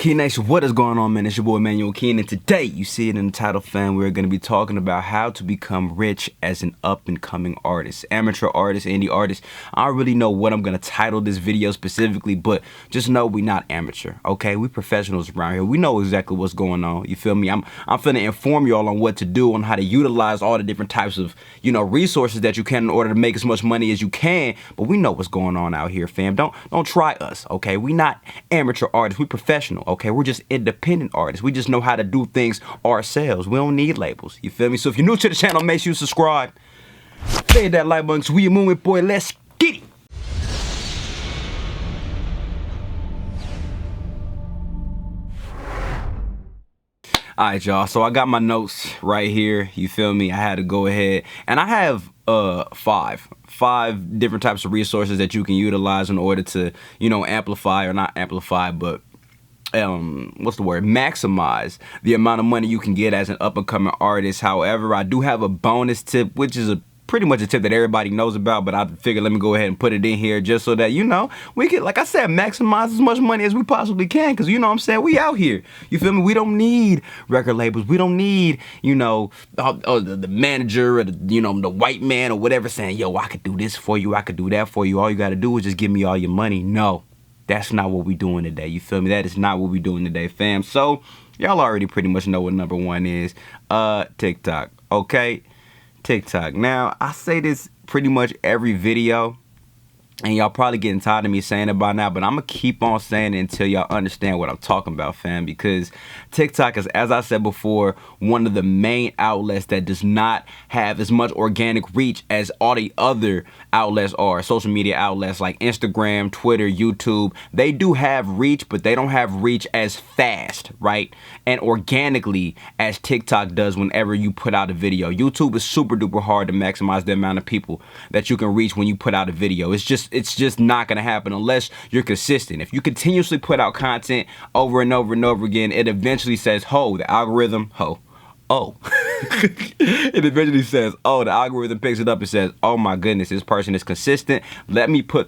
Key Nation, what is going on, man? It's your boy Manuel Keen, and today, you see it in the title, fam, we're going to be talking about how to become rich as an up-and-coming artist, amateur artist, indie artist. I don't really know what I'm going to title this video specifically, but just know we not amateur, okay? We professionals around here. We know exactly what's going on, you feel me? I'm finna inform y'all on what to do, on how to utilize all the different types of, resources that you can in order to make as much money as you can, but we know what's going on out here, fam. Don't try us, okay? We not amateur artists, we professional. Okay, we're just independent artists. We just know how to do things ourselves. We don't need labels. You feel me? So if you're new to the channel, make sure you subscribe. Hit that like button. We a movement, boy. Let's get it. Alright, y'all. So I got my notes right here. You feel me? I had to go ahead, and I have five different types of resources that you can utilize in order to, amplify, or not amplify, but maximize the amount of money you can get as an up-and-coming artist. However, I do have a bonus tip, which is pretty much a tip that everybody knows about, but I figured let me go ahead and put it in here just so that, we can, like I said, maximize as much money as we possibly can, because, you know what I'm saying, we out here. You feel me? We don't need record labels. We don't need, the manager or the white man or whatever saying, yo, I could do this for you, I could do that for you. All you got to do is just give me all your money. No. That's not what we doing today. You feel me? That is not what we doing today, fam. So, y'all already pretty much know what number one is. TikTok. Okay? TikTok. Now, I say this pretty much every video, and y'all probably getting tired of me saying it by now, but I'm going to keep on saying it until y'all understand what I'm talking about, fam, because TikTok is, as I said before, one of the main outlets that does not have as much organic reach as all the other outlets are, social media outlets like Instagram, Twitter, YouTube. They do have reach, but they don't have reach as fast, right, and organically as TikTok does whenever you put out a video. YouTube is super duper hard to maximize the amount of people that you can reach when you put out a video. It's just not gonna happen unless you're consistent. If you continuously put out content over and over and over again, it eventually says, the algorithm, it eventually says, the algorithm picks it up and says, oh my goodness, this person is consistent. Let me push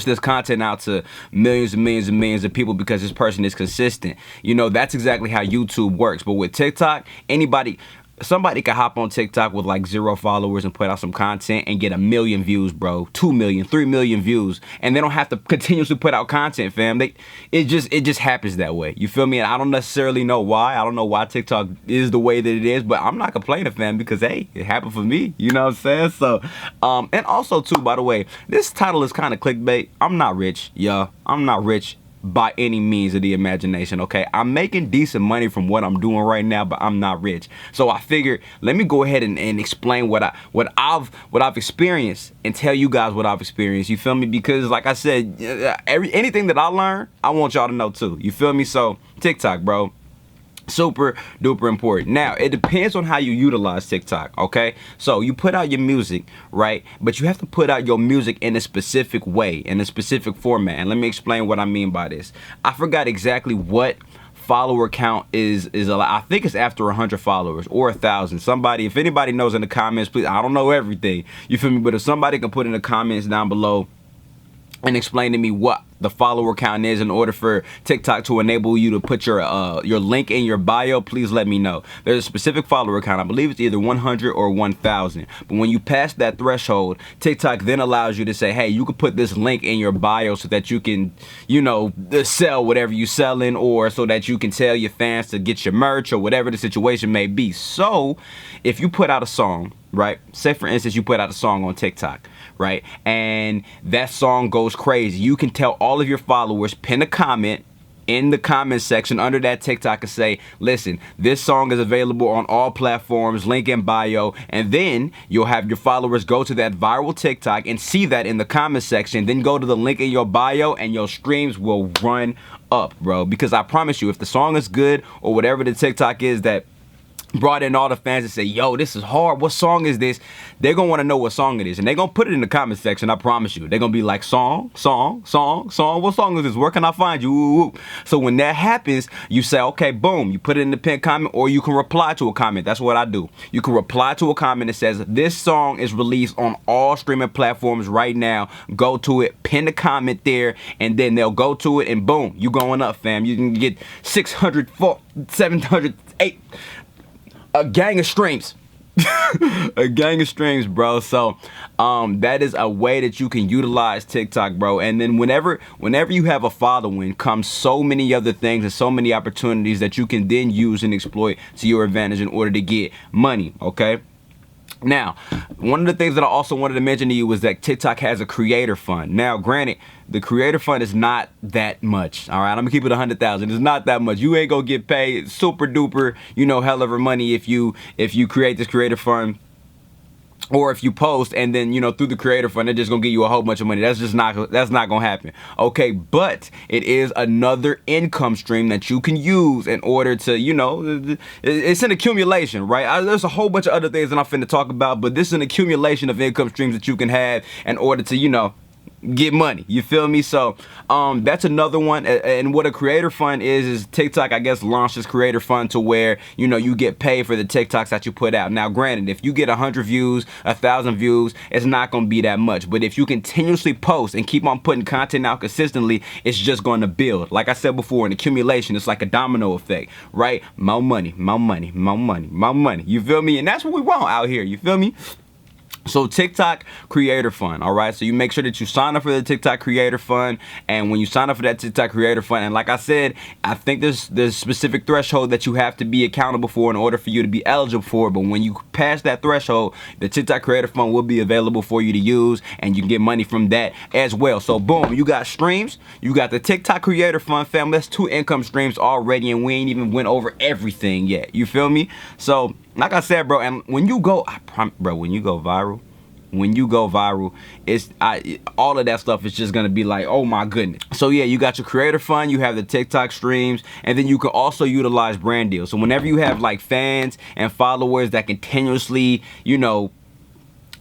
this content out to millions and millions and millions of people because this person is consistent. That's exactly how YouTube works. But with TikTok, somebody can hop on TikTok with like 0 followers and put out some content and get 1 million views, bro. 2 million, 3 million views. And they don't have to continuously put out content, fam. It just happens that way. You feel me? And I don't necessarily know why. I don't know why TikTok is the way that it is, but I'm not complaining, fam, because hey, it happened for me. You know what I'm saying? So, and also too, by the way, this title is kind of clickbait. I'm not rich, yeah. I'm not rich by any means of the imagination, okay? I'm making decent money from what I'm doing right now, but I'm not rich. So I figured, let me go ahead and explain what I've experienced and tell you guys what I've experienced. You feel me? Because like I said, anything that I learn, I want y'all to know too. You feel me? So TikTok, bro. Super duper important. Now, it depends on how you utilize TikTok, okay? So you put out your music, right? But you have to put out your music in a specific way, in a specific format. And let me explain what I mean by this. I forgot exactly what follower count is I think it's after 100 followers or 1,000. Somebody, if anybody knows in the comments, please, I don't know everything, you feel me? But if somebody can put in the comments down below and explain to me what the follower count is in order for TikTok to enable you to put your link in your bio, please let me know. There's a specific follower count. I believe it's either 100 or 1,000. But when you pass that threshold, TikTok then allows you to say, hey, you can put this link in your bio so that you can, sell whatever you selling, or so that you can tell your fans to get your merch or whatever the situation may be. So if you put out a song, right? Say for instance, you put out a song on TikTok, right? And that song goes crazy. You can tell all of your followers, pin a comment in the comment section under that TikTok and say, listen, this song is available on all platforms, link in bio, and then you'll have your followers go to that viral TikTok and see that in the comment section, then go to the link in your bio and your streams will run up, bro. Because I promise you, if the song is good or whatever the TikTok is that brought in all the fans and say, yo, this is hard. What song is this? They're going to want to know what song it is. And they're going to put it in the comment section, I promise you. They're going to be like, song. What song is this? Where can I find you? Ooh. So when that happens, you say, okay, boom. You put it in the pinned comment, or you can reply to a comment. That's what I do. You can reply to a comment that says, this song is released on all streaming platforms right now. Go to it, pin the comment there, and then they'll go to it, and boom, you going up, fam. You can get 600, 700, 800, a gang of streams. A gang of streams, bro. So that is a way that you can utilize TikTok, bro. And then whenever you have a following, comes so many other things and so many opportunities that you can then use and exploit to your advantage in order to get money. Okay. Now, one of the things that I also wanted to mention to you was that TikTok has a creator fund. Now, granted, the creator fund is not that much. All right, I'm gonna keep it 100,000. It's not that much. You ain't gonna get paid super duper, hell of a money if you create this creator fund. Or if you post and then, through the creator fund, they're just going to give you a whole bunch of money. That's not going to happen. Okay, but it is another income stream that you can use in order to, it's an accumulation, right? There's a whole bunch of other things that I'm finna talk about, but this is an accumulation of income streams that you can have in order to, get money. You feel me? So that's another one. And what a creator fund is TikTok, I guess, launched this creator fund to where you get paid for the TikToks that you put out. Now granted, if you get 100 views, 1,000 views, it's not going to be that much, but if you continuously post and keep on putting content out consistently, it's just going to build. Like I said before, an accumulation, it's like a domino effect, right? More money, more money, more money, more money. You feel me? And that's what we want out here. You feel me? So TikTok Creator Fund, all right? So you make sure that you sign up for the TikTok Creator Fund, and when you sign up for that TikTok Creator Fund, and like I said, I think there's specific threshold that you have to be accountable for in order for you to be eligible for it, but when you pass that threshold, the TikTok Creator Fund will be available for you to use, and you can get money from that as well. So boom, you got streams, you got the TikTok Creator Fund, fam. That's 2 income streams already, and we ain't even went over everything yet. You feel me? So like I said, bro, and when you go, when you go viral, it's all of that stuff is just gonna be like, oh my goodness. So yeah, you got your creator fund, you have the TikTok streams, and then you can also utilize brand deals. So whenever you have like fans and followers that continuously,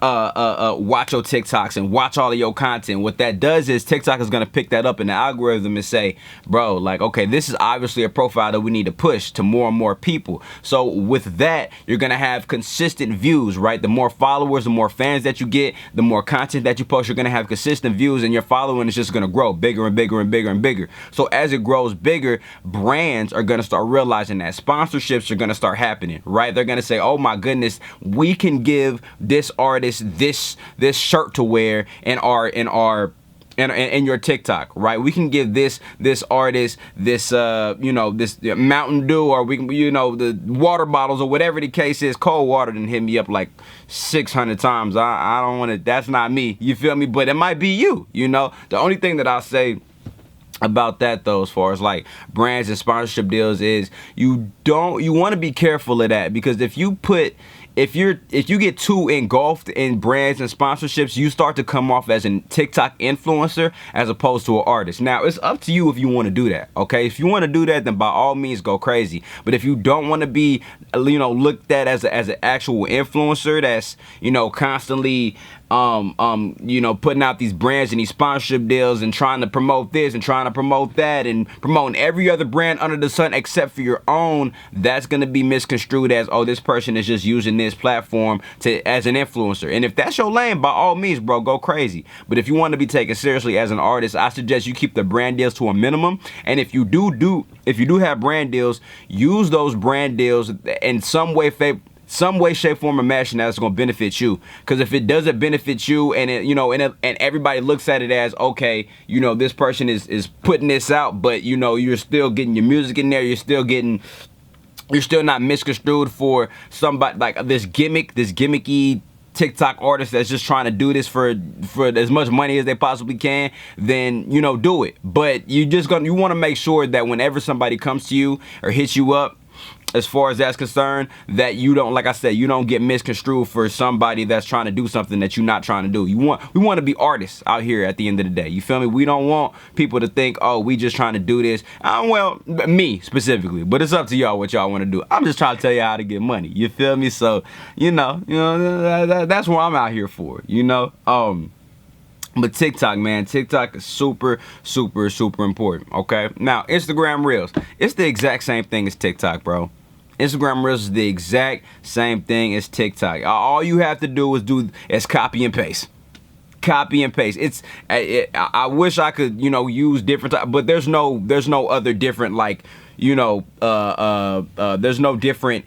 watch your TikToks and watch all of your content, what that does is TikTok is going to pick that up in the algorithm and say, bro, like, okay, this is obviously a profile that we need to push to more and more people. So with that, you're going to have consistent views, right? The more followers, the more fans that you get, the more content that you post, you're going to have consistent views, and your following is just going to grow bigger and bigger and bigger and bigger. So as it grows bigger, brands are going to start realizing that sponsorships are going to start happening, right? They're going to say, oh my goodness, we can give this artist this shirt to wear in your TikTok, right? We can give this artist this this Mountain Dew, or we can the water bottles, or whatever the case is. Cold water didn't hit me up like 600 times. I don't want to. That's not me. You feel me? But it might be you. The only thing that I'll say about that though, as far as like brands and sponsorship deals, is you want to be careful of that, because if you get too engulfed in brands and sponsorships, you start to come off as a TikTok influencer as opposed to an artist. Now, it's up to you if you want to do that, okay? If you want to do that, then by all means go crazy. But if you don't want to be, looked at as an actual influencer that's, constantly putting out these brands and these sponsorship deals and trying to promote this and trying to promote that and promoting every other brand under the sun except for your own, that's going to be misconstrued as, oh, this person is just using this platform as an influencer. And if that's your lane, by all means, bro, go crazy. But if you want to be taken seriously as an artist, I suggest you keep the brand deals to a minimum. And if you do have brand deals, use those brand deals in some way, shape, form, or fashion that's going to benefit you. Because if it doesn't benefit you, and and everybody looks at it as, okay, this person is putting this out, but you're still getting your music in there, you're still not misconstrued for somebody like this gimmicky TikTok artist that's just trying to do this for as much money as they possibly can, then do it. But you want to make sure that whenever somebody comes to you or hits you up as far as that's concerned, that you don't, like I said, you don't get misconstrued for somebody that's trying to do something that you're not trying to do. We want to be artists out here at the end of the day. You feel me? We don't want people to think, oh, we just trying to do this. Well, me specifically, but it's up to y'all what y'all want to do. I'm just trying to tell you how to get money. You feel me? So, that's what I'm out here for, But TikTok, man, TikTok is super, super, super important, okay? Now, Instagram Reels, it's the exact same thing as TikTok, bro. Instagram Reels is the exact same thing as TikTok. All you have to do is copy and paste. Copy and paste. I wish I could, use different, but there's no other different, like, there's no different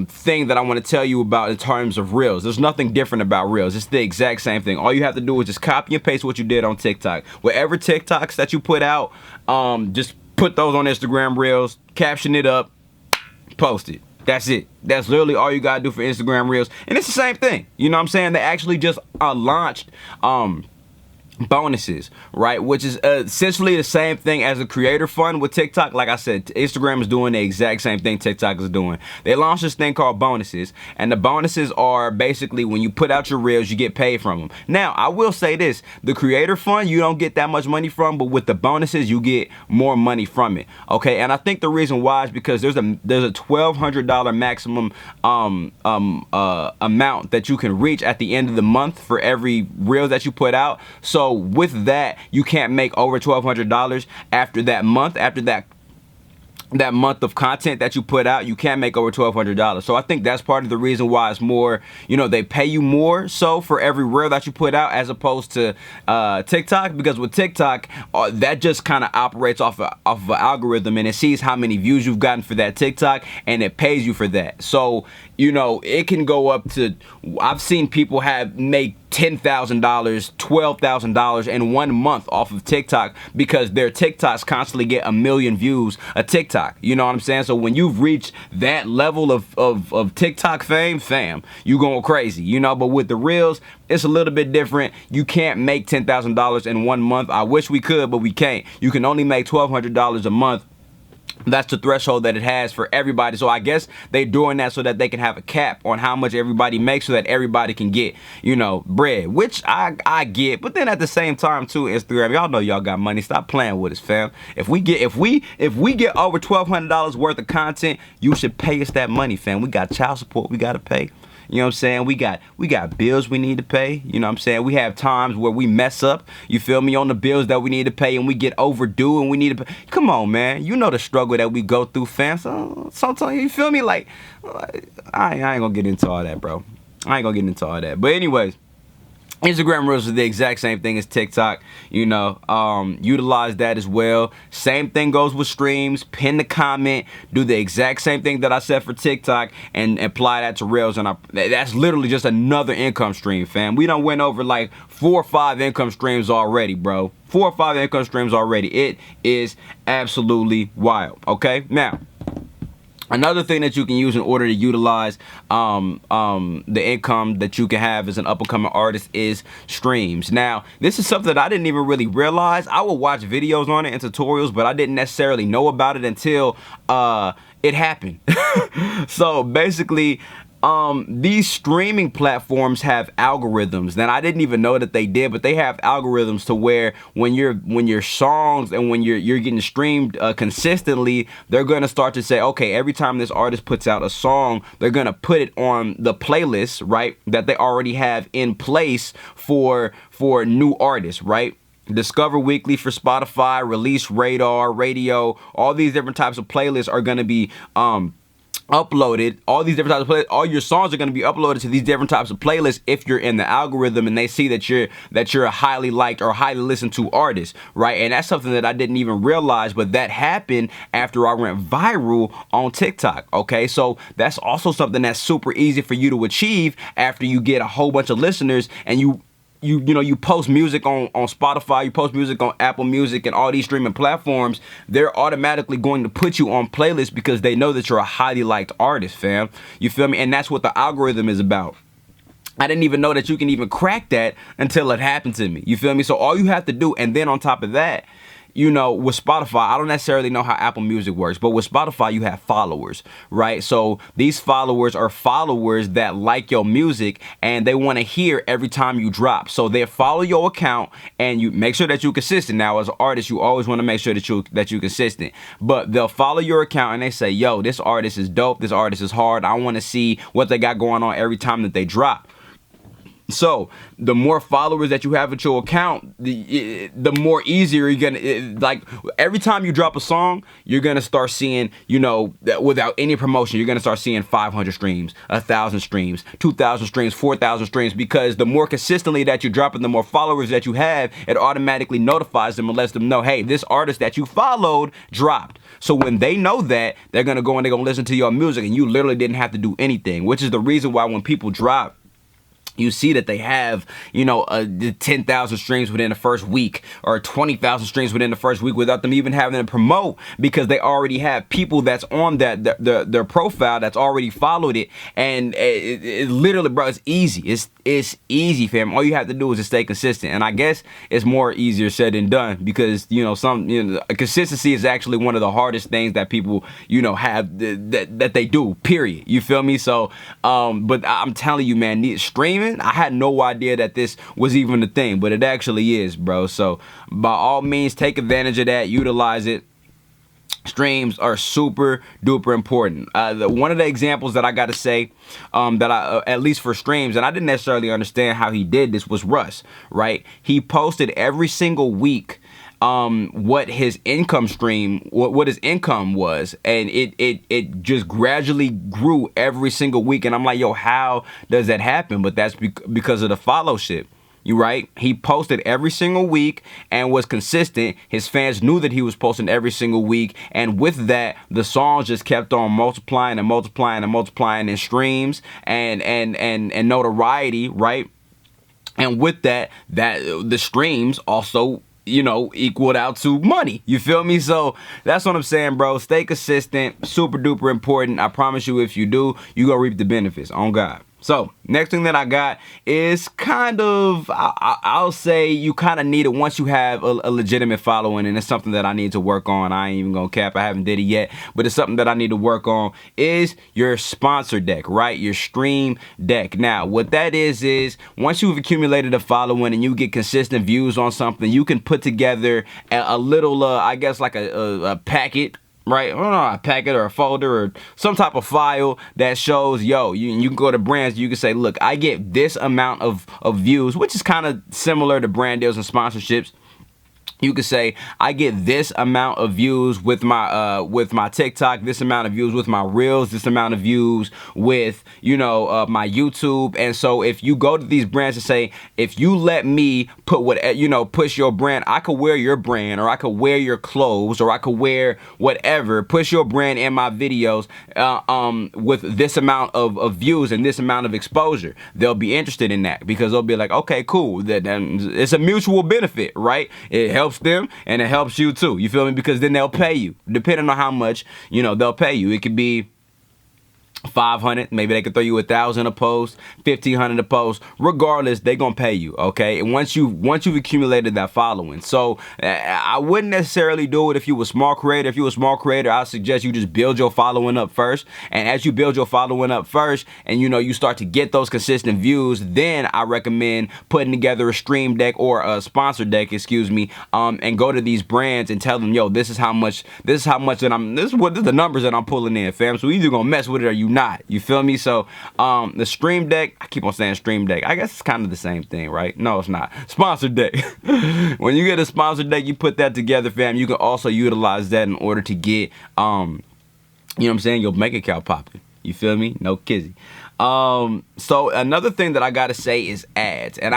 thing that I want to tell you about in terms of Reels. There's nothing different about Reels. It's the exact same thing. All you have to do is just copy and paste what you did on TikTok. Whatever TikToks that you put out, just put those on Instagram Reels, caption it up, post it. That's it. That's literally all you gotta do for Instagram Reels. And it's the same thing. You know what I'm saying? They actually just launched bonuses, right? Which is essentially the same thing as a creator fund with TikTok. Like I said, Instagram is doing the exact same thing TikTok is doing. They launched this thing called bonuses, and the bonuses are basically when you put out your reels, you get paid from them. Now, I will say this, the creator fund, you don't get that much money from, but with the bonuses, you get more money from it, okay? And I think the reason why is because there's a $1,200 maximum amount that you can reach at the end of the month for every reel that you put out. So with that, you can't make over $1,200 after that month. After that month of content that you put out, you can't make over $1,200. So I think that's part of the reason why it's more, they pay you more so for every reel that you put out as opposed to TikTok, because with TikTok, that just kind of operates off of an algorithm, and it sees how many views you've gotten for that TikTok, and it pays you for that. So, it can go up to, I've seen people make $10,000, $12,000 in 1 month off of TikTok because their TikToks constantly get 1 million views a TikTok. You know what I'm saying? So when you've reached that level of TikTok fam, you going crazy, but with the Reels, it's a little bit different. You can't make $10,000 in 1 month. I wish we could, but we can't. You can only make $1,200 a month. That's the threshold that it has for everybody. So I guess they're doing that so that they can have a cap on how much everybody makes so that everybody can get, bread, which I get. But then at the same time too, Instagram, y'all know y'all got money. Stop playing with us, fam. If we get over $1,200 worth of content, you should pay us that money, fam. We got child support we got to pay. You know what I'm saying? We got bills we need to pay. You know what I'm saying? We have times where we mess up, you feel me, on the bills that we need to pay, and we get overdue and we need to pay. Come on, man. You know the struggle that we go through, fam. So sometimes, you feel me? Like, I ain't gonna get into all that, bro. I ain't gonna get into all that. But anyways, Instagram Reels is the exact same thing as TikTok, utilize that as well. Same thing goes with streams. Pin the comment, do the exact same thing that I said for TikTok, and apply that to Reels. And that's literally just another income stream, fam. We done went over like 4 or 5 income streams already, bro. 4 or 5 income streams already. It is absolutely wild, okay? Now, another thing that you can use in order to utilize the income that you can have as an up-and-coming artist is streams. Now, this is something that I didn't even really realize. I would watch videos on it and tutorials, but I didn't necessarily know about it until it happened. So basically, these streaming platforms have algorithms, and I didn't even know that they did, but they have algorithms to where when your songs and when you're getting streamed consistently, they're going to start to say, okay, every time this artist puts out a song, they're going to put it on the playlist, right, that they already have in place for new artists, right? Discover Weekly for Spotify, Release Radar, Radio, all these different types of playlists are going to be uploaded. All these different types of playlists, all your songs are going to be uploaded to these different types of playlists if you're in the algorithm and they see that you're a highly liked or highly listened to artist, right? And that's something that I didn't even realize, but that happened after I went viral on TikTok, okay? So that's also something that's super easy for you to achieve after you get a whole bunch of listeners and you post music on Spotify, you post music on Apple Music and all these streaming platforms. They're automatically going to put you on playlists because they know that you're a highly liked artist, fam. You feel me? And that's what the algorithm is about. I didn't even know that you can even crack that until it happened to me. You feel me? So all you have to do, and then on top of that, with Spotify, I don't necessarily know how Apple Music works, but with Spotify, you have followers, right? So these followers are followers that like your music and they want to hear every time you drop. So they follow your account and you make sure that you're consistent. Now, as an artist, you always want to make sure that you're consistent. But they'll follow your account and they say, yo, this artist is dope. This artist is hard. I want to see what they got going on every time that they drop. So the more followers that you have at your account, the more easier you're gonna, like, every time you drop a song, you're gonna start seeing, that without any promotion, you're gonna start seeing 500 streams, 1,000 streams, 2,000 streams, 4,000 streams, because the more consistently that you drop it, the more followers that you have, it automatically notifies them and lets them know, hey, this artist that you followed dropped. So when they know that, they're gonna go and they're gonna listen to your music, and you literally didn't have to do anything, which is the reason why when people drop, you see that they have, 10,000 streams within the first week or 20,000 streams within the first week without them even having to promote, because they already have people that's on their profile that's already followed it. And it literally, bro, it's easy. It's easy, fam. All you have to do is just stay consistent. And I guess it's more easier said than done, because, consistency is actually one of the hardest things that people, have that they do, period. You feel me? So, but I'm telling you, man, streaming, I had no idea that this was even a thing, but it actually is, bro. So by all means, take advantage of that, utilize it. Streams are super duper important. One of the examples that I got to say, that I, at least for streams, and I didn't necessarily understand how he did this, was Russ, right? He posted every single week what his income stream, what his income was, and it just gradually grew every single week. And I'm like, yo, how does that happen? But that's because of the followship. You right? He posted every single week and was consistent. His fans knew that he was posting every single week, and with that, the songs just kept on multiplying and multiplying and multiplying in streams and notoriety, right? And with that, the streams also, equaled out to money. You feel me? So that's what I'm saying, bro. Stay consistent. Super duper important. I promise you, if you do, you gonna reap the benefits. On God. So next thing that I got is kind of, I'll say you kind of need it once you have a legitimate following, and it's something that I need to work on. I ain't even gonna cap, I haven't did it yet, but it's something that I need to work on, is your sponsor deck, right? Your stream deck. Now, what that is once you've accumulated a following and you get consistent views on something, you can put together a little, I guess like a packet, right? I don't know, a packet or a folder or some type of file that shows, yo, you can go to brands, you can say, look, I get this amount of views, which is kind of similar to brand deals and sponsorships. You could say, I get this amount of views with my TikTok, this amount of views with my Reels, this amount of views with, my YouTube. And so if you go to these brands and say, if you let me put push your brand, I could wear your brand, or I could wear your clothes, or I could wear whatever, push your brand in my videos with this amount of views and this amount of exposure, they'll be interested in that, because they'll be like, okay, cool. Then it's a mutual benefit, right? It helps them and it helps you too. You feel me? Because then they'll pay you, depending on how much, they'll pay you. It could be 500, maybe they could throw you 1,000 a post, 1,500 a post. Regardless, they gonna pay you, okay? And once you've accumulated that following, so I wouldn't necessarily do it if you were a small creator. If you were a small creator, I suggest you just build your following up first. And as you build your following up first, and you start to get those consistent views, then I recommend putting together a stream deck or a sponsor deck, excuse me, and go to these brands and tell them, yo, this is how much that this is what the numbers that I'm pulling in, fam. So either gonna mess with it or you not. You feel me? So the stream deck, I keep on saying stream deck, I guess it's kind of the same thing, right? No, it's not. Sponsor deck. When you get a sponsor deck, you put that together, fam. You can also utilize that in order to get your bank account popping. You feel me? No kizzy. So another thing that I gotta say is ads. And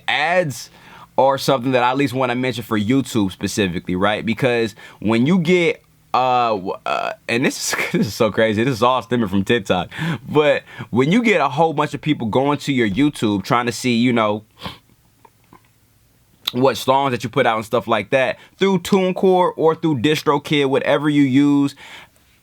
ads are something that I at least want to mention for YouTube specifically, right? Because when you get and this is so crazy. This is all stemming from TikTok. But when you get a whole bunch of people going to your YouTube trying to see, what songs that you put out and stuff like that through TuneCore or through DistroKid, whatever you use,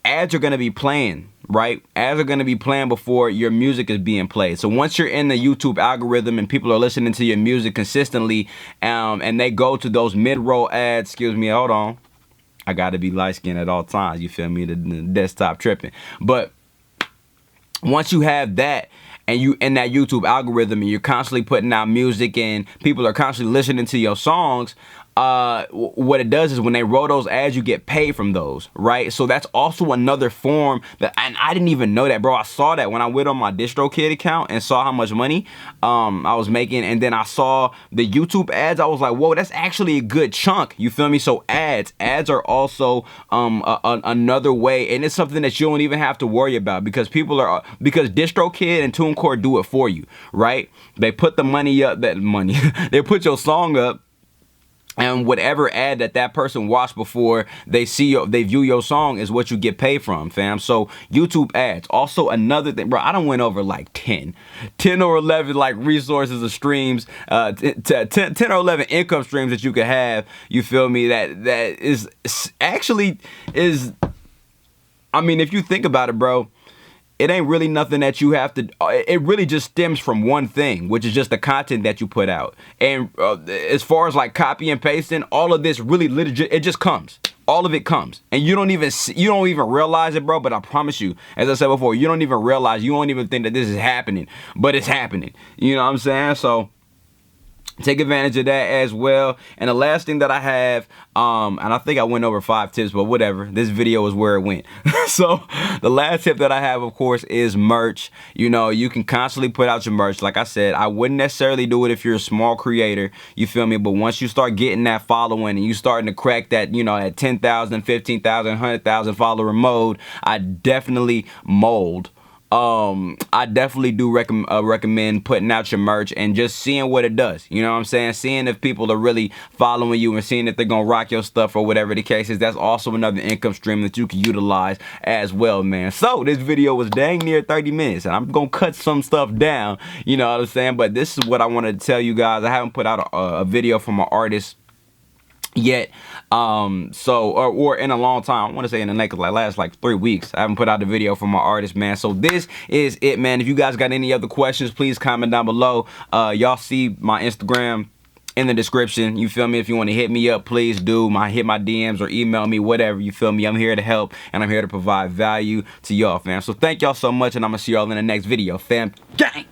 ads are going to be playing, right? Ads are going to be playing before your music is being played. So once you're in the YouTube algorithm and people are listening to your music consistently, and they go to those mid-roll ads, excuse me, hold on. I got to be light-skinned at all times, you feel me? The desktop tripping. But once you have that, and you in that YouTube algorithm, and you're constantly putting out music, and people are constantly listening to your songs, what it does is when they roll those ads, you get paid from those, right? So that's also another form that, and I didn't even know that, bro. I saw that when I went on my DistroKid account and saw how much money I was making, and then I saw the YouTube ads. I was like, whoa, that's actually a good chunk. You feel me? So ads are also another way, and it's something that you don't even have to worry about because because DistroKid and TuneCore do it for you, right? They put the money up, they put your song up. And whatever ad that person watched before they view your song is what you get paid from, fam. So YouTube ads. Also another thing, bro, I done went over like 10 or 11 like resources of streams, 10 or 11 income streams that you could have. You feel me? That is actually is, I mean, if you think about it, bro, it ain't really nothing that you have to, it really just stems from one thing, which is just the content that you put out. And as far as like copy and pasting, all of this really legit, it just comes. All of it comes. And you don't even realize it, bro, but I promise you, as I said before, you don't even realize, you don't even think that this is happening, but it's happening. You know what I'm saying? So take advantage of that as well. And the last thing that I have, and I think I went over 5 tips, but whatever. This video is where it went. So the last tip that I have, of course, is merch. You know, you can constantly put out your merch. Like I said, I wouldn't necessarily do it if you're a small creator. You feel me? But once you start getting that following and you starting to crack that, you know, at 10,000, 15,000, 100,000 follower mode, I definitely I definitely do recommend putting out your merch and just seeing what it does. You know what I'm saying? Seeing if people are really following you and seeing if they're gonna rock your stuff or whatever the case is. That's also another income stream that you can utilize as well, man. So this video was dang near 30 minutes and I'm gonna cut some stuff down, you know what I'm saying? But this is what I wanted to tell you guys. I haven't put out a video from an artist yet, or in a long time. I want to say in the next last like 3 weeks. I haven't put out a video for my artist, man. So this is it, man. If you guys got any other questions, please comment down below. Y'all see my Instagram in the description. You feel me? If you want to hit me up, please do. Hit my DMs or email me, whatever. You feel me? I'm here to help and I'm here to provide value to y'all, fam. So thank y'all so much, and I'm gonna see y'all in the next video, fam. Gang!